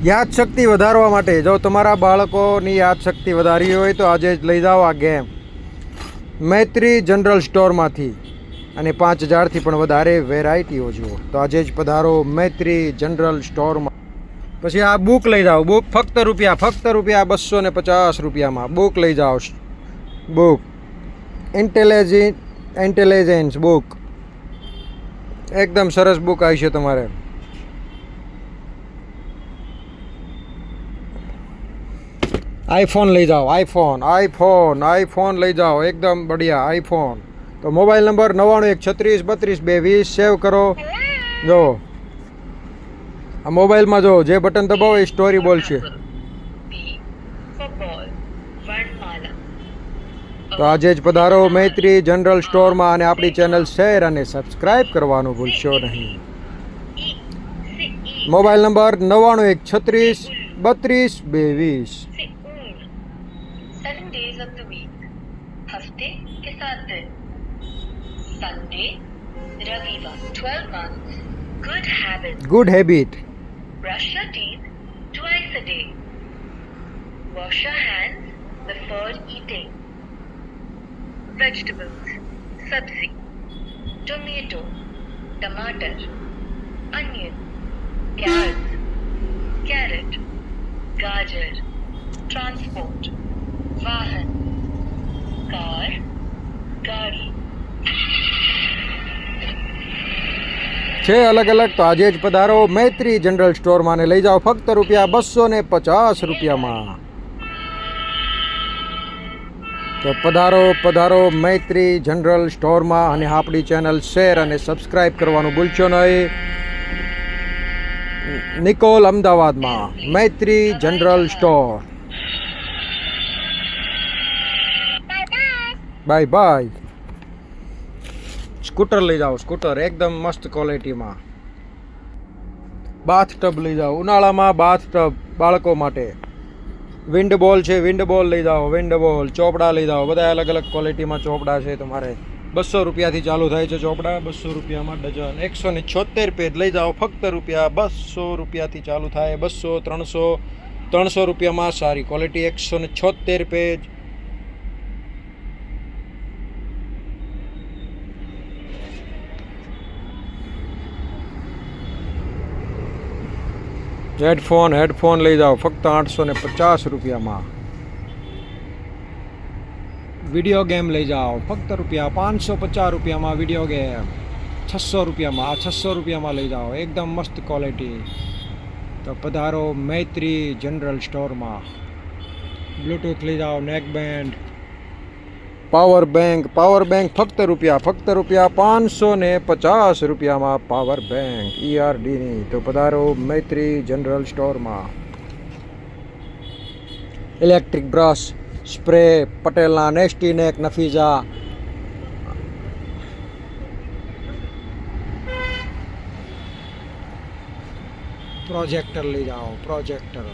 યાદશક્તિ વધારવા માટે જો તમારા બાળકોની યાદશક્તિ વધારવી હોય તો આજે જ લઈ જાઓ આ ગેમ મૈત્રી જનરલ સ્ટોરમાંથી અને 5000થી પણ વધારે વેરાયટીઓ જુઓ તો આજે જ પધારો મૈત્રી જનરલ સ્ટોરમાં. પછી આ બુક લઈ જાઓ, બુક ફક્ત રૂપિયા 250 રૂપિયામાં બુક લઈ જાઓ. બુક ઇન્ટેલિજન્સ બુક એકદમ સરસ બુક આવી છે તમારે. આઈફોન લઈ જાઓ, આઈફોન લઈ જાઓ, એકદમ બઢિયા આઈફોન. તો મોબાઈલ નંબર 9136323220 સેવ કરો. જો આ મોબાઈલમાં જો જે બટન દબાવો એ સ્ટોરી બોલશે. તો આજે જ પધારો મૈત્રી જનરલ સ્ટોરમાં અને આપણી ચેનલ શેર અને સબસ્ક્રાઇબ કરવાનું ભૂલશો નહીં. Mobile number 9136323220. 7 days of the week. हफ्ते के 7 दिन. Sunday, रविवार. 12 months. Good habits. Good habit. Brush your teeth twice a day. Wash your hands before eating. Vegetables. Sabzi. Tomato. Tomato. Onion. Carrots. Carrot. Gajar. Transport. वाहन, car, गाड़ी છે અલગ અલગ. તો આજે જ પધારો મૈત્રી જનરલ સ્ટોરમાં ને લઈ જાઓ ફક્ત રૂપિયા 250 તો પધારો મૈત્રી જનરલ સ્ટોરમાં અને આપણી ચેનલ શેર અને સબસ્ક્રાઇબ કરવાનું ભૂલશો નહીં. નિકોલ અમદાવાદમાં Maitri general store. Bye bye. Scooter લઈ જાઓ, સ્કૂટર એકદમ મસ્ત ક્વોલિટીમાં. બાથ ટબ લઈ જાઓ, ઉનાળામાં બાથ ટબ બાળકો માટે. વિન્ડ બોલ છે, વિન્ડ બોલ લઈ જાઓ, વિન્ડ બોલ. ચોપડા લઈ જાઓ, બધા અલગ અલગ ક્વોલિટીમાં ચોપડા છે તમારે. 200 રૂપિયાથી ચાલુ થાય છે ચોપડા, 200 રૂપિયામાં ડઝન. 176 પેજ લઈ જાઓ ફક્ત રૂપિયા 200 રૂપિયાથી ચાલુ થાય. 200 300 રૂપિયામાં સારી ક્વોલિટી 176 પેજ. હેડફોન લઈ જાઓ ફક્ત 850 રૂપિયામાં. વિડીયો ગેમ લઈ જાઓ ફક્ત રૂપિયા 550 રૂપિયામાં. વિડીયો ગેમ 600 રૂપિયામાં. આ 600 રૂપિયામાં લઈ જાઓ, એકદમ મસ્ત ક્વોલિટી. તો પધારો મૈત્રી જનરલ સ્ટોરમાં. બ્લૂટૂથ લઈ જાઓ, નેક બેન્ડ, પાવર બેંક ફક્ત રૂપિયા 550 રૂપિયામાં પાવર બેંક ERDની. તો પધારો મૈત્રી જનરલ સ્ટોરમાં. ઇલેક્ટ્રિક બ્રશ, સ્પ્રે, પટેલના નેસ્ટી નેક, નફીઝા. પ્રોજેક્ટર લઈ જાઓ, પ્રોજેક્ટર.